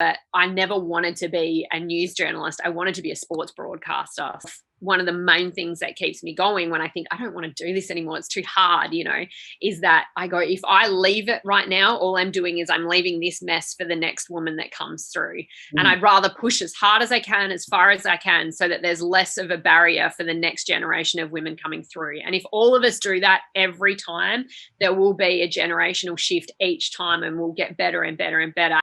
I never wanted to be a news journalist. I wanted to be a sports broadcaster. One of the main things that keeps me going when I think I don't want to do this anymore, it's too hard, is that I go, if I leave it right now, all I'm doing is I'm leaving this mess for the next woman that comes through. And I'd rather push as hard as I can, as far as I can, so that there's less of a barrier for the next generation of women coming through. And if all of us do that every time, there will be a generational shift each time, and we'll get better and better and better.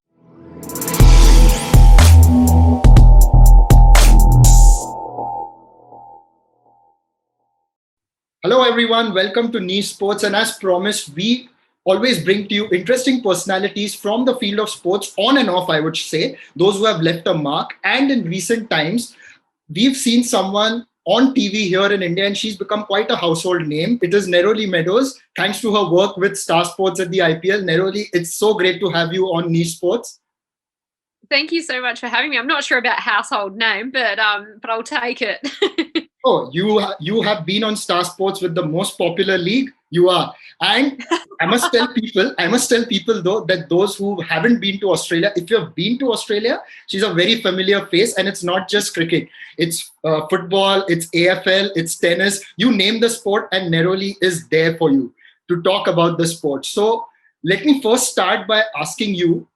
Hello everyone, welcome to Niche Sports, and as promised, we always bring to you interesting personalities from the field of sports, on and off, I would say, those who have left a mark. And in recent times, we've seen someone on TV here in India, and she's become quite a household name. It is Neroli Meadows, thanks to her work with Star Sports at the IPL. Neroli, it's so great to have you on Niche Sports. Thank you so much for having me. I'm not sure about household name, but I'll take it. Oh, you have been on Star Sports with the most popular league. You are, and I must tell people though that those who haven't been to Australia, if you have been to Australia, she's a very familiar face, and it's not just cricket. It's football, it's AFL, it's tennis. You name the sport, and Neroli is there for you to talk about the sport. So let me first start by asking you.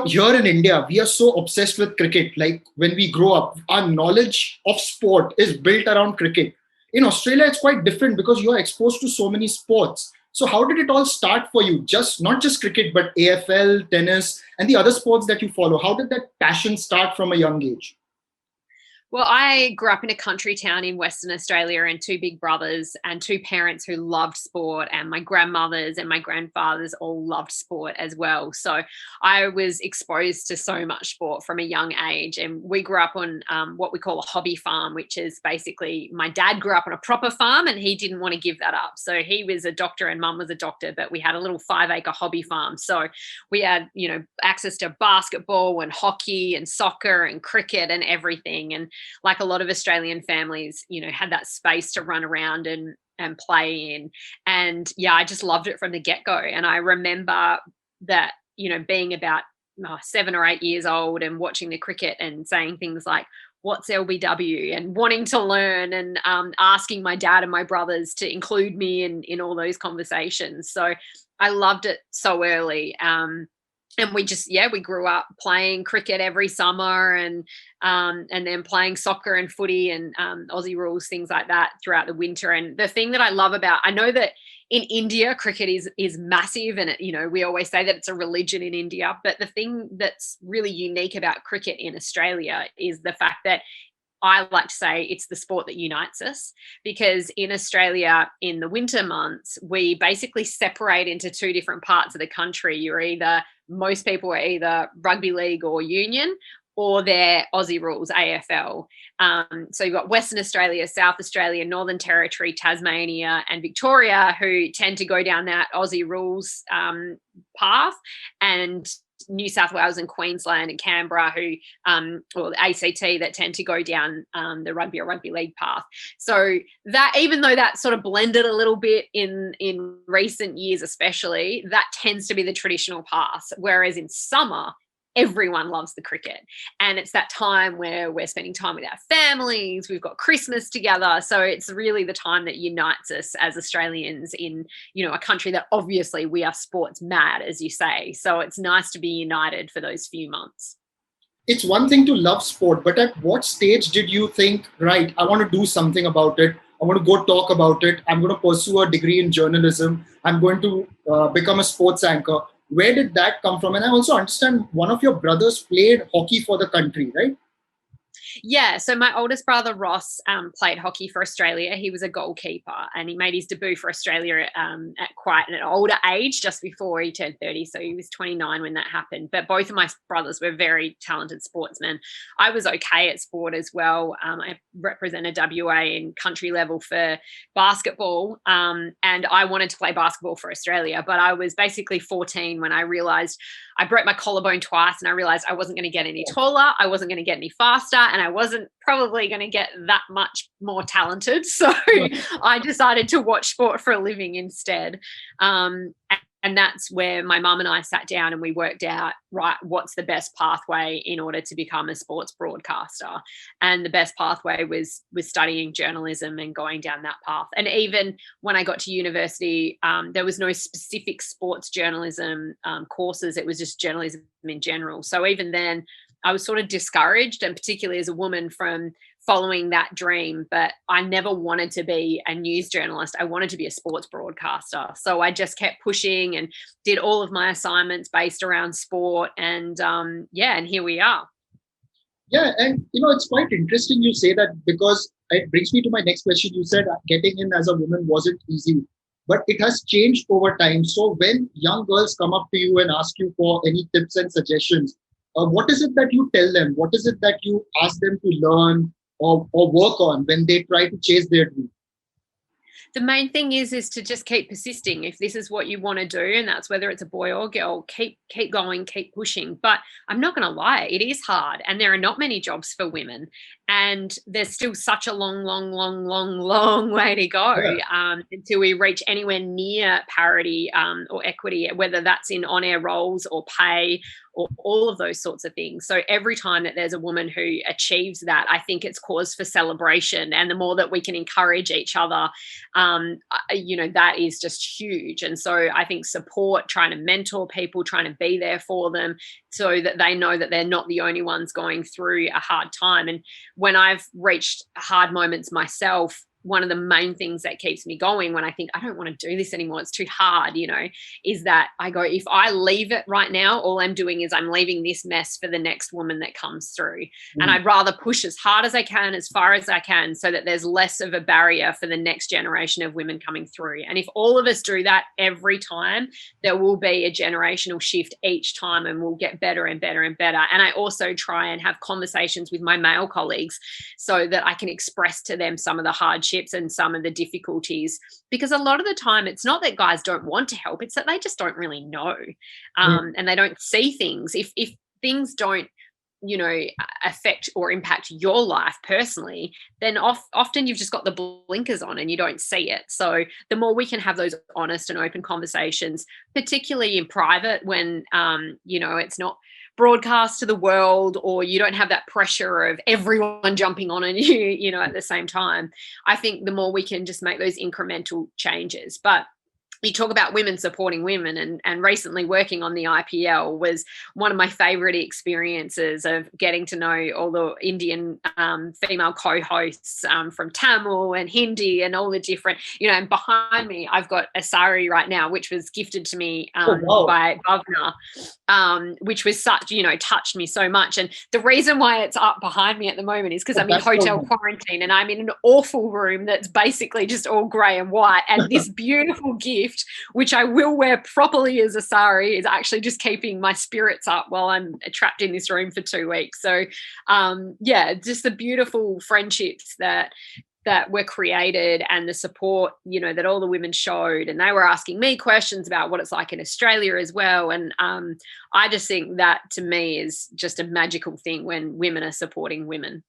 Here in India, we are so obsessed with cricket. Like when we grow up, our knowledge of sport is built around cricket. In Australia, it's quite different because you are exposed to so many sports. So how did it all start for you? Not just cricket, but AFL, tennis, and the other sports that you follow. How did that passion start from a young age? Well, I grew up in a country town in Western Australia, and two big brothers and two parents who loved sport, and my grandmothers and my grandfathers all loved sport as well. So I was exposed to so much sport from a young age, and we grew up on what we call a hobby farm, which is basically my dad grew up on a proper farm and he didn't want to give that up. So he was a doctor and mum was a doctor, but we had a little 5-acre hobby farm. So we had, access to basketball and hockey and soccer and cricket and everything. And like a lot of Australian families, had that space to run around and play in. And yeah, I just loved it from the get-go. And I remember that, being about 7 or 8 years old and watching the cricket and saying things like, what's LBW, and wanting to learn, and asking my dad and my brothers to include me in all those conversations. So I loved it so early. And we grew up playing cricket every summer, and then playing soccer and footy and Aussie rules, things like that throughout the winter. And the thing that I love I know that in India, cricket is massive, and we always say that it's a religion in India. But the thing that's really unique about cricket in Australia is the fact that I like to say it's the sport that unites us, because in Australia, in the winter months, we basically separate into two different parts of the country. Most people are either rugby league or union, or they're Aussie rules, AFL. So you've got Western Australia, South Australia, Northern Territory, Tasmania, and Victoria, who tend to go down that Aussie rules path, and New South Wales and Queensland and Canberra, who, or the ACT, that tend to go down the rugby or rugby league path. So that, even though that sort of blended a little bit in recent years, especially, that tends to be the traditional path. Whereas in summer, everyone loves the cricket, and it's that time where we're spending time with our families, we've got Christmas together. So it's really the time that unites us as Australians in a country that obviously we are sports mad, as you say. So it's nice to be united for those few months. It's one thing to love sport, but at what stage did you think, right, I want to do something about it, I want to go talk about it, I'm going to pursue a degree in journalism, I'm going to become a sports anchor? Where did that come from? And I also understand one of your brothers played hockey for the country, right? Yeah, so my oldest brother Ross played hockey for Australia. He was a goalkeeper, and he made his debut for Australia at quite an older age, just before he turned 30. So he was 29 when that happened. But both of my brothers were very talented sportsmen. I was okay at sport as well. I represented WA in country level for basketball, and I wanted to play basketball for Australia. But I was basically 14 when I realised I broke my collarbone twice, and I realised I wasn't going to get any taller, I wasn't going to get any faster, and I wasn't probably going to get that much more talented. So I decided to watch sport for a living instead. And that's where my mum and I sat down and we worked out, right, what's the best pathway in order to become a sports broadcaster. And the best pathway was studying journalism and going down that path. And even when I got to university, there was no specific sports journalism courses. It was just journalism in general. So even then, I was sort of discouraged, and particularly as a woman, from following that dream. But I never wanted to be a news journalist. I wanted to be a sports broadcaster. So I just kept pushing and did all of my assignments based around sport. And and here we are. Yeah, and it's quite interesting you say that, because it brings me to my next question. You said getting in as a woman wasn't easy, but it has changed over time. So when young girls come up to you and ask you for any tips and suggestions, what is it that you tell them? What is it that you ask them to learn or work on when they try to chase their dream? The main thing is to just keep persisting. If this is what you want to do, and that's whether it's a boy or girl, keep going, keep pushing. But I'm not going to lie, it is hard, and there are not many jobs for women, and there's still such a long way to go until we reach anywhere near parity or equity, whether that's in on-air roles or pay or all of those sorts of things. So every time that there's a woman who achieves that, I think it's cause for celebration. And the more that we can encourage each other, that is just huge. And so I think support, trying to mentor people, trying to be there for them so that they know that they're not the only ones going through a hard time. And when I've reached hard moments myself, one of the main things that keeps me going when I think I don't want to do this anymore, it's too hard, is that I go, if I leave it right now, all I'm doing is I'm leaving this mess for the next woman that comes through. And I'd rather push as hard as I can, as far as I can, so that there's less of a barrier for the next generation of women coming through. And if all of us do that every time, there will be a generational shift each time, and we'll get better and better and better. And I also try and have conversations with my male colleagues so that I can express to them some of the hardships and some of the difficulties, because a lot of the time it's not that guys don't want to help, it's that they just don't really know, and they don't see things. If things don't affect or impact your life personally, then often you've just got the blinkers on and you don't see it. So the more we can have those honest and open conversations, particularly in private, when it's not broadcast to the world, or you don't have that pressure of everyone jumping on you, at the same time, I think the more we can just make those incremental changes. But you talk about women supporting women, and recently working on the IPL was one of my favorite experiences of getting to know all the Indian female co-hosts from Tamil and Hindi and all the different, and behind me, I've got a sari right now, which was gifted to me by Bhavna, which was such, touched me so much. And the reason why it's up behind me at the moment is because I'm in hotel quarantine, and I'm in an awful room that's basically just all grey and white. And this beautiful gift, which I will wear properly as a sari, is actually just keeping my spirits up while I'm trapped in this room for 2 weeks. So just the beautiful friendships that were created, and the support that all the women showed, and they were asking me questions about what it's like in Australia as well. And I just think that, to me, is just a magical thing when women are supporting women.